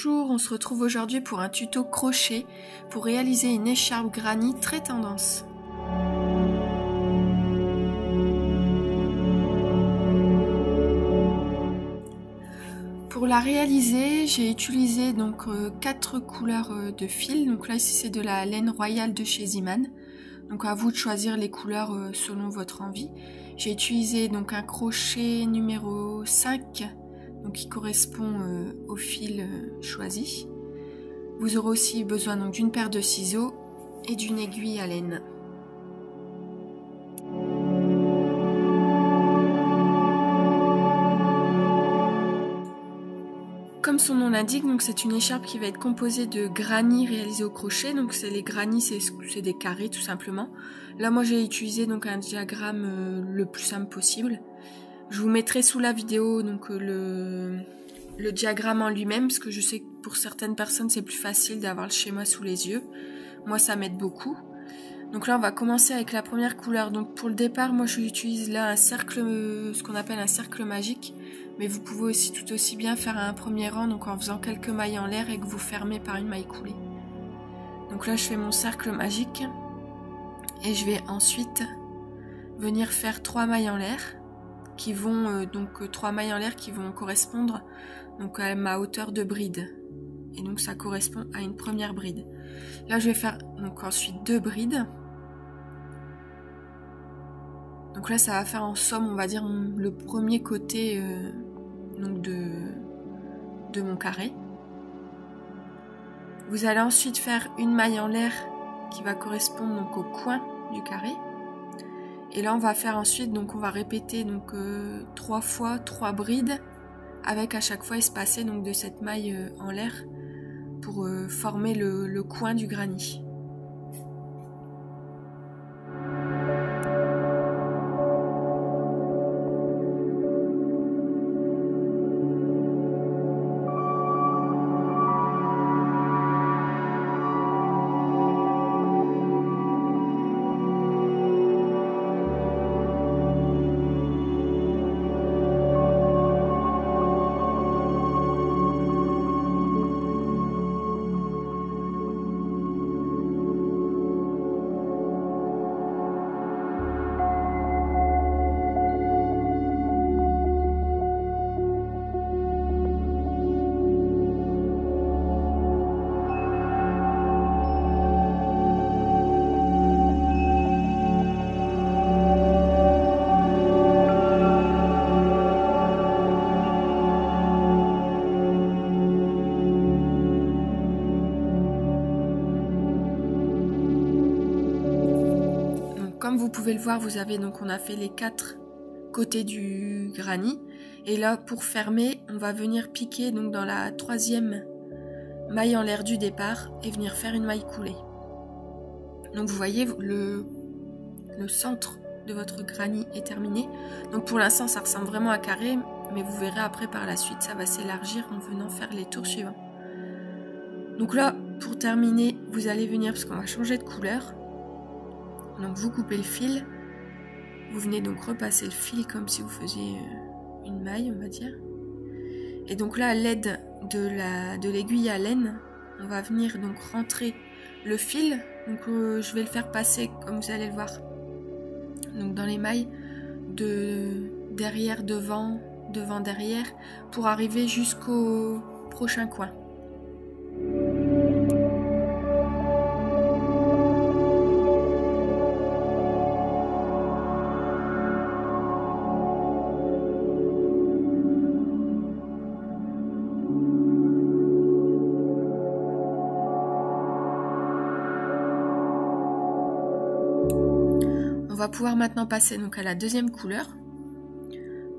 Bonjour, on se retrouve aujourd'hui pour un tuto crochet pour réaliser une écharpe granny très tendance. Pour la réaliser, j'ai utilisé donc 4 couleurs de fil. Donc là ici c'est de la laine royale de chez Ziman. Donc à vous de choisir les couleurs selon votre envie. J'ai utilisé donc un crochet numéro 5. Donc qui correspond au fil choisi. Vous aurez aussi besoin donc d'une paire de ciseaux et d'une aiguille à laine. Comme son nom l'indique, donc c'est une écharpe qui va être composée de granny réalisés au crochet. Donc c'est les granny, c'est des carrés tout simplement. Là moi j'ai utilisé donc un diagramme le plus simple possible. Je vous mettrai sous la vidéo donc le diagramme en lui-même, parce que je sais que pour certaines personnes c'est plus facile d'avoir le schéma sous les yeux. Moi ça m'aide beaucoup. Donc là on va commencer avec la première couleur. Donc pour le départ moi j'utilise là un cercle, ce qu'on appelle un cercle magique. Mais vous pouvez aussi tout aussi bien faire un premier rang, donc en faisant quelques mailles en l'air et que vous fermez par une maille coulée. Donc là je fais mon cercle magique et je vais ensuite venir faire 3 mailles en l'air qui vont 3 mailles en l'air qui vont correspondre donc à ma hauteur de bride. Et donc ça correspond à une première bride. Là je vais faire donc ensuite 2 brides. Donc là ça va faire en somme on va dire le premier côté donc de mon carré. Vous allez ensuite faire une maille en l'air qui va correspondre donc au coin du carré. Et là on va faire ensuite donc on va répéter donc 3 fois 3 brides avec à chaque fois espacé donc de cette maille en l'air pour former le coin du granny. Comme vous pouvez le voir, vous avez donc on a fait les 4 côtés du granny et là pour fermer, on va venir piquer donc dans la 3e maille en l'air du départ et venir faire une maille coulée. Donc vous voyez le centre de votre granny est terminé. Donc pour l'instant ça ressemble vraiment à un carré, mais vous verrez après par la suite ça va s'élargir en venant faire les tours suivants. Donc là pour terminer, vous allez venir parce qu'on va changer de couleur. Donc vous coupez le fil, vous venez donc repasser le fil comme si vous faisiez une maille on va dire. Et donc là à l'aide de l'aiguille à laine, on va venir donc rentrer le fil. Donc je vais le faire passer comme vous allez le voir. Donc dans les mailles de derrière, devant, devant, derrière pour arriver jusqu'au prochain coin. On va pouvoir maintenant passer donc à la 2e couleur.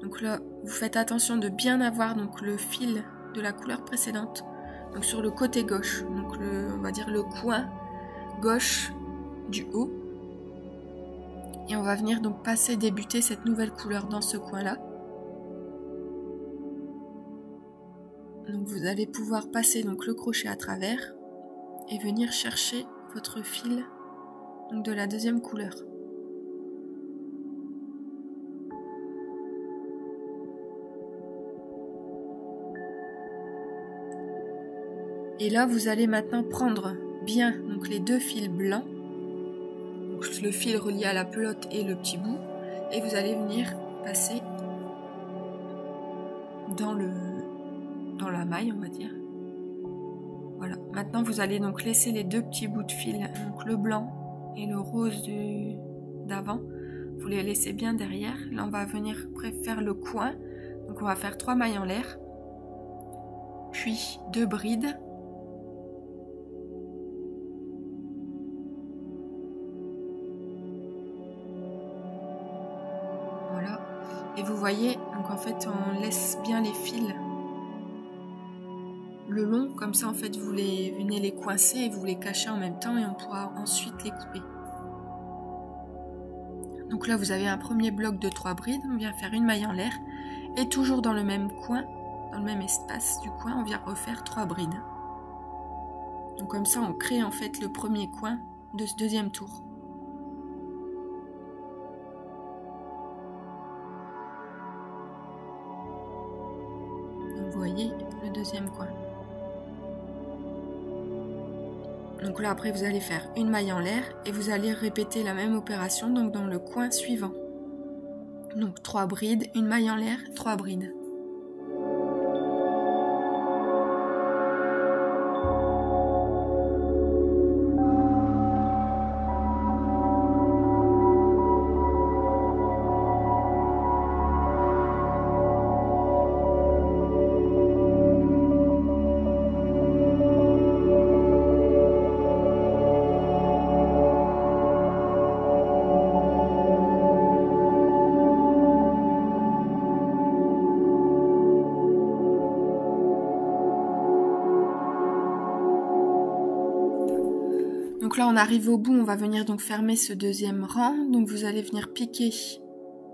Donc là, vous faites attention de bien avoir donc le fil de la couleur précédente donc sur le côté gauche, donc on va dire le coin gauche du haut. Et on va venir donc débuter cette nouvelle couleur dans ce coin-là. Donc vous allez pouvoir passer donc le crochet à travers et venir chercher votre fil donc de la 2e couleur. Et là, vous allez maintenant prendre bien donc les deux fils blancs, donc le fil relié à la pelote et le petit bout, et vous allez venir passer dans la maille, on va dire. Voilà. Maintenant, vous allez donc laisser les deux petits bouts de fil, donc le blanc et le rose d'avant. Vous les laissez bien derrière. Là, on va venir faire le coin. Donc, on va faire 3 mailles en l'air, puis 2 brides. Voilà. Et vous voyez, donc en fait, on laisse bien les fils le long, comme ça, en fait, vous venez les coincer et vous les cachez en même temps et on pourra ensuite les couper. Donc là, vous avez un premier bloc de 3 brides, on vient faire une maille en l'air et toujours dans le même coin, dans le même espace du coin, on vient refaire 3 brides. Donc comme ça, on crée en fait le premier coin de ce deuxième tour. Donc vous voyez le deuxième coin. Donc là, après, vous allez faire une maille en l'air et vous allez répéter la même opération donc dans le coin suivant. Donc 3 brides, une maille en l'air, 3 brides. Donc là, on arrive au bout, on va venir donc fermer ce deuxième rang. Donc vous allez venir piquer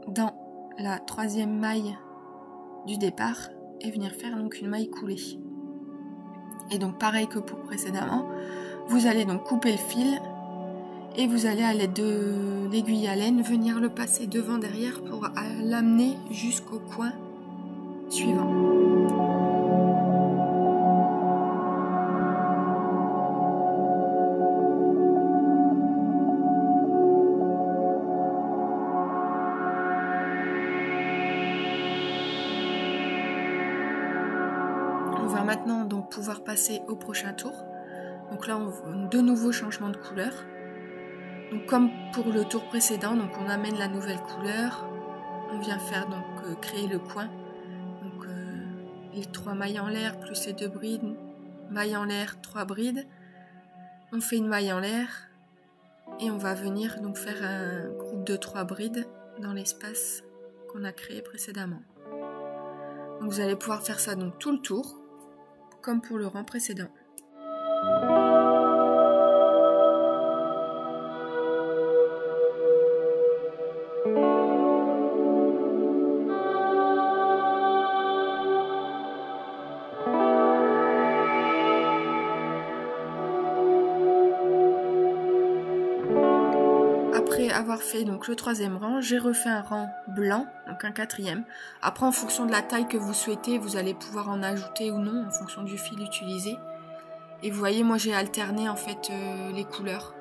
dans la 3e maille du départ et venir faire donc une maille coulée. Et donc pareil que pour précédemment, vous allez donc couper le fil et vous allez à l'aide de l'aiguille à laine venir le passer devant derrière pour l'amener jusqu'au coin suivant. On va maintenant donc pouvoir passer au prochain tour. Donc là, de nouveau changement de couleur. Donc comme pour le tour précédent, donc on amène la nouvelle couleur. On vient faire donc créer le coin. Donc les 3 mailles en l'air plus les 2 brides. Maille en l'air, 3 brides. On fait une maille en l'air et on va venir donc faire un groupe de 3 brides dans l'espace qu'on a créé précédemment. Donc vous allez pouvoir faire ça donc tout le tour, comme pour le rang précédent. Après avoir fait donc le 3e rang, j'ai refait un rang blanc, donc un 4e. Après, en fonction de la taille que vous souhaitez, vous allez pouvoir en ajouter ou non en fonction du fil utilisé. Et vous voyez, moi j'ai alterné en fait les couleurs.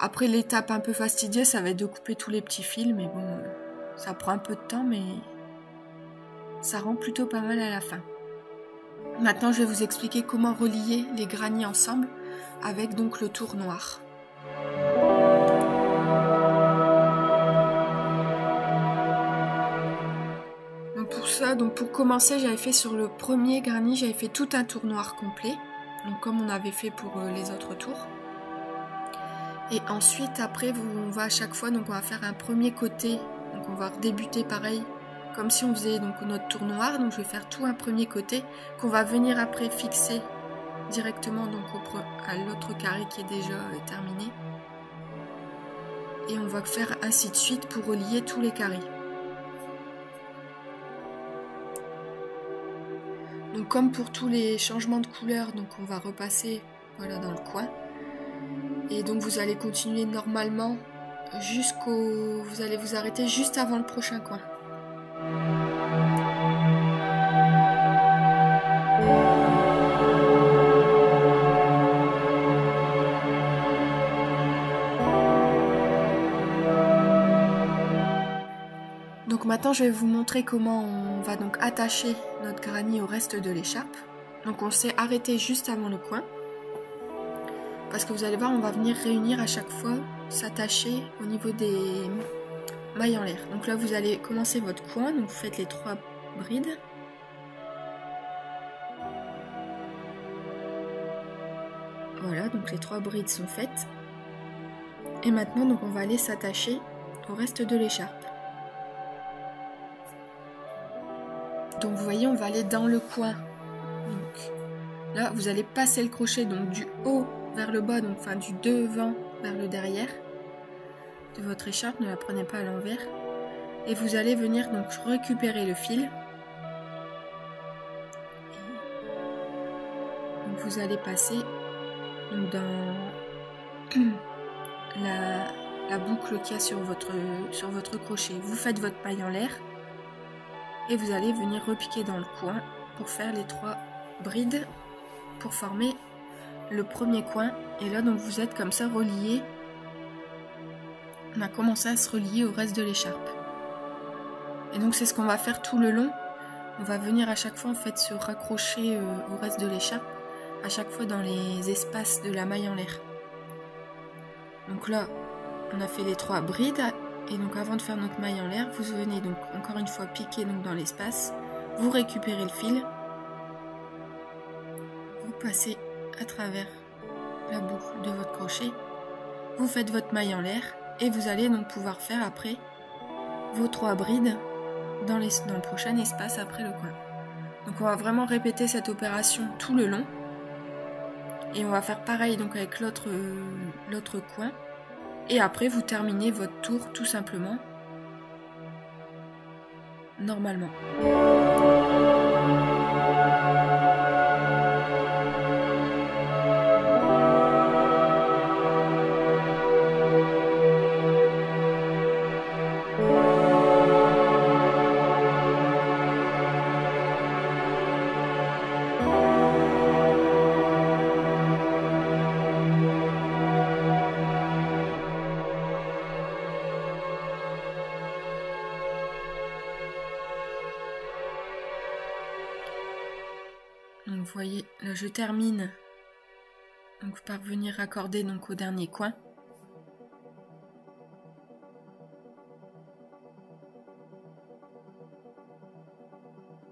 Après, l'étape un peu fastidieuse, ça va être de couper tous les petits fils, mais bon, ça prend un peu de temps, mais ça rend plutôt pas mal à la fin. Maintenant, je vais vous expliquer comment relier les granits ensemble avec donc le tour noir. Donc pour commencer, j'avais fait sur le premier granit, j'avais fait tout un tour noir complet, donc comme on avait fait pour les autres tours. Et ensuite, après, on va à chaque fois, donc on va faire un premier côté, donc on va débuter pareil, comme si on faisait donc notre tour noir. Donc je vais faire tout un premier côté qu'on va venir après fixer directement donc à l'autre carré qui est déjà terminé. Et on va faire ainsi de suite pour relier tous les carrés. Donc comme pour tous les changements de couleur, donc on va repasser voilà, dans le coin. Et donc vous allez continuer normalement jusqu'au... Vous allez vous arrêter juste avant le prochain coin. Donc maintenant je vais vous montrer comment on va donc attacher notre granny au reste de l'écharpe. Donc on s'est arrêté juste avant le coin. Parce que vous allez voir, on va venir réunir à chaque fois, s'attacher au niveau des mailles en l'air. Donc là vous allez commencer votre coin, donc vous faites les 3 brides. Voilà, donc les 3 brides sont faites. Et maintenant donc on va aller s'attacher au reste de l'écharpe. Donc vous voyez, on va aller dans le coin. Donc là, vous allez passer le crochet donc du haut vers le bas, donc enfin du devant vers le derrière de votre écharpe. Ne la prenez pas à l'envers. Et vous allez venir donc récupérer le fil. Donc vous allez passer donc dans la boucle qu'il y a sur votre crochet. Vous faites votre maille en l'air. Et vous allez venir repiquer dans le coin pour faire les 3 brides pour former le premier coin. Et là donc vous êtes comme ça reliés. On a commencé à se relier au reste de l'écharpe. Et donc c'est ce qu'on va faire tout le long. On va venir à chaque fois en fait se raccrocher au reste de l'écharpe, à chaque fois dans les espaces de la maille en l'air. Donc là on a fait les 3 brides. Et donc avant de faire notre maille en l'air, vous venez donc encore une fois piquer donc dans l'espace, vous récupérez le fil, vous passez à travers la boucle de votre crochet, vous faites votre maille en l'air et vous allez donc pouvoir faire après vos 3 brides dans le prochain espace après le coin. Donc on va vraiment répéter cette opération tout le long et on va faire pareil donc avec l'autre coin. Et après, vous terminez votre tour tout simplement, normalement. Donc vous voyez, là je termine donc par venir raccorder donc au dernier coin.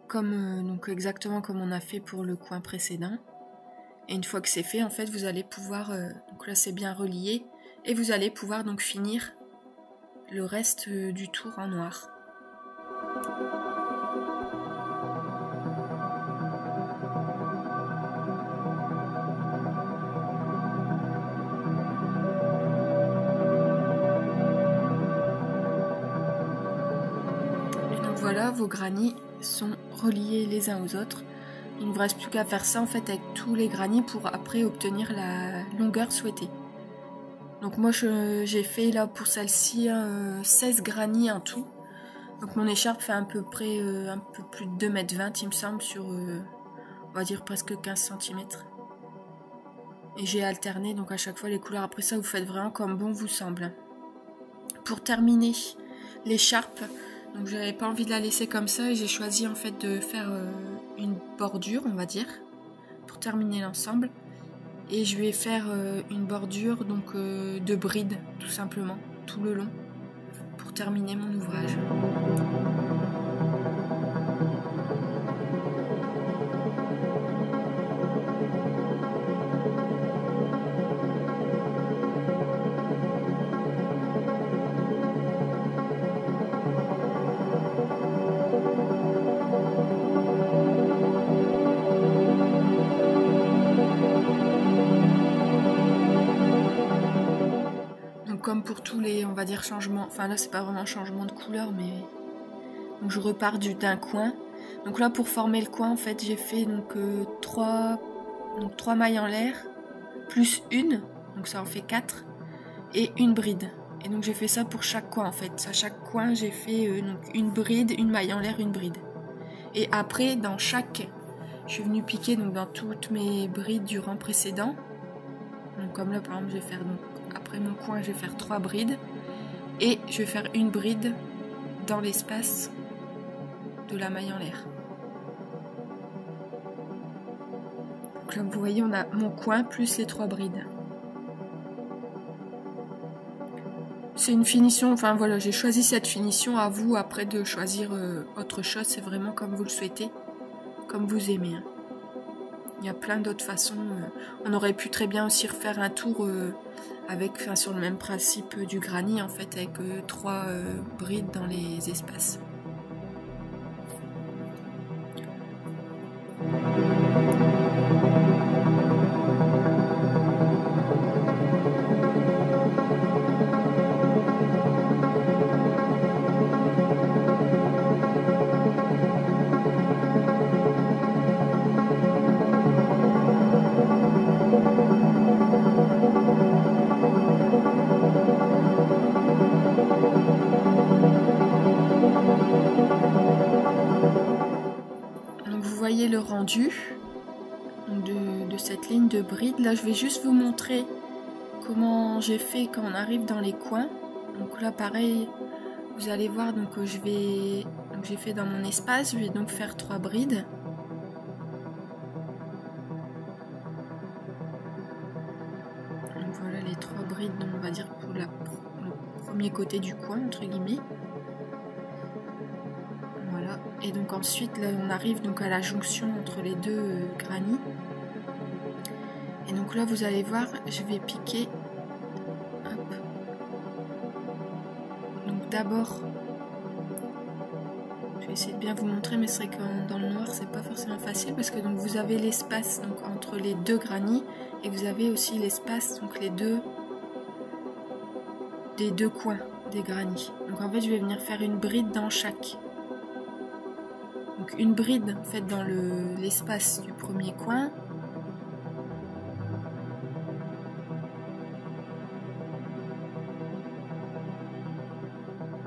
Comme donc exactement comme on a fait pour le coin précédent. Et une fois que c'est fait, en fait, vous allez pouvoir donc là c'est bien relié et vous allez pouvoir donc finir le reste du tour en noir. Voilà, vos grannies sont reliés les uns aux autres. Il ne vous reste plus qu'à faire ça en fait avec tous les grannies pour après obtenir la longueur souhaitée. Donc moi j'ai fait là pour celle-ci 16 grannies en tout. Donc mon écharpe fait à peu près un peu plus de 2,20 m il me semble sur on va dire presque 15 cm. Et j'ai alterné donc à chaque fois les couleurs. Après ça vous faites vraiment comme bon vous semble. Pour terminer l'écharpe, donc j'avais pas envie de la laisser comme ça et j'ai choisi en fait de faire une bordure on va dire pour terminer l'ensemble. Et je vais faire une bordure donc de brides tout simplement tout le long pour terminer mon ouvrage. Comme pour tous les, on va dire, changements, enfin là c'est pas vraiment un changement de couleur, mais donc je repars d'un coin. Donc là pour former le coin en fait j'ai fait donc 3 mailles en l'air plus une, donc ça en fait 4 et une bride. Et donc j'ai fait ça pour chaque coin en fait. À chaque coin j'ai fait donc une bride, une maille en l'air, une bride. Et après dans chaque, je suis venue piquer donc dans toutes mes brides du rang précédent. Donc comme là par exemple je vais faire donc après mon coin je vais faire 3 brides et je vais faire une bride dans l'espace de la maille en l'air. Donc là, vous voyez, on a mon coin plus les 3 brides. C'est une finition, enfin voilà, j'ai choisi cette finition, à vous après de choisir autre chose, c'est vraiment comme vous le souhaitez, comme vous aimez. Hein. Il y a plein d'autres façons, on aurait pu très bien aussi refaire un tour sur le même principe du granny en fait, avec 3 brides dans les espaces. Le rendu de cette ligne de bride. Là, je vais juste vous montrer comment j'ai fait quand on arrive dans les coins. Donc là, pareil, vous allez voir, donc j'ai fait dans mon espace, je vais donc faire 3 brides. Donc voilà les 3 brides, donc on va dire pour le premier côté du coin, entre guillemets. Voilà. Et donc ensuite là on arrive donc à la jonction entre les deux granny. Et donc là vous allez voir, je vais piquer. Hop. Donc d'abord, je vais essayer de bien vous montrer, mais c'est vrai que dans le noir c'est pas forcément facile parce que donc vous avez l'espace donc entre les deux granny et vous avez aussi l'espace donc des deux coins des granny. Donc en fait je vais venir faire une bride dans chaque. Donc une bride en fait dans l'espace du premier coin.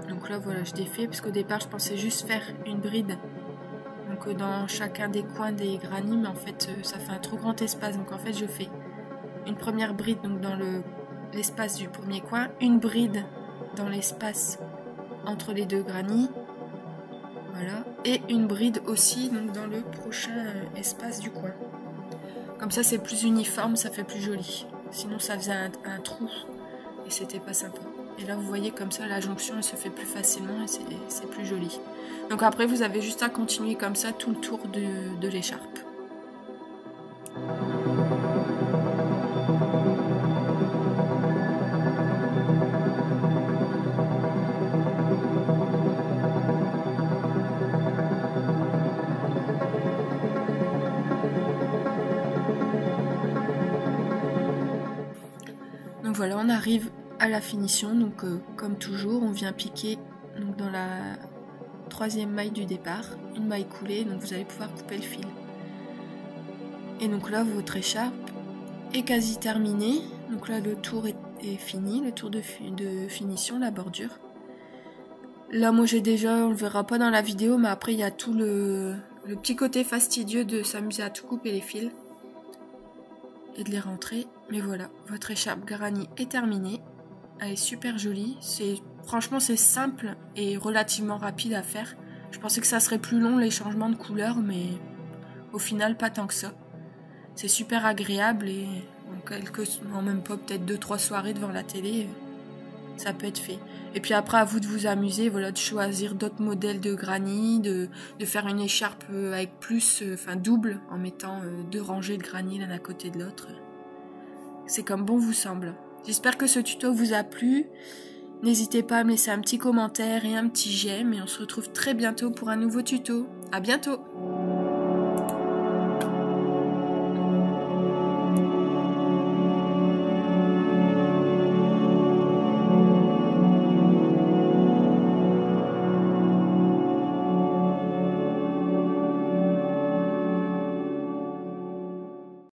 Donc là voilà, je défais parce qu'au départ je pensais juste faire une bride donc dans chacun des coins des granny, mais en fait ça fait un trop grand espace. Donc en fait je fais une première bride donc dans l'espace du premier coin, une bride dans l'espace entre les deux granny. Voilà. Et une bride aussi donc dans le prochain espace du coin. Comme ça c'est plus uniforme, ça fait plus joli. Sinon ça faisait un trou et c'était pas sympa. Et là vous voyez comme ça la jonction elle se fait plus facilement et c'est plus joli. Donc après vous avez juste à continuer comme ça tout le tour de l'écharpe. Donc voilà, on arrive à la finition, donc comme toujours, on vient piquer donc, dans la 3e maille du départ, une maille coulée, donc vous allez pouvoir couper le fil. Et donc là, votre écharpe est quasi terminée, donc là le tour est fini, le tour de finition, la bordure. Là moi j'ai déjà, on le verra pas dans la vidéo, mais après il y a tout le petit côté fastidieux de s'amuser à tout couper les fils. Et de les rentrer, mais voilà, votre écharpe granny est terminée, elle est super jolie, franchement c'est simple et relativement rapide à faire. Je pensais que ça serait plus long les changements de couleur, mais au final pas tant que ça. C'est super agréable et en même pas peut-être 2-3 soirées devant la télé, ça peut être fait. Et puis après à vous de vous amuser, voilà, de choisir d'autres modèles de granny, de faire une écharpe avec plus, double, en mettant 2 rangées de granny l'un à côté de l'autre. C'est comme bon vous semble. J'espère que ce tuto vous a plu. N'hésitez pas à me laisser un petit commentaire et un petit j'aime et on se retrouve très bientôt pour un nouveau tuto. À bientôt!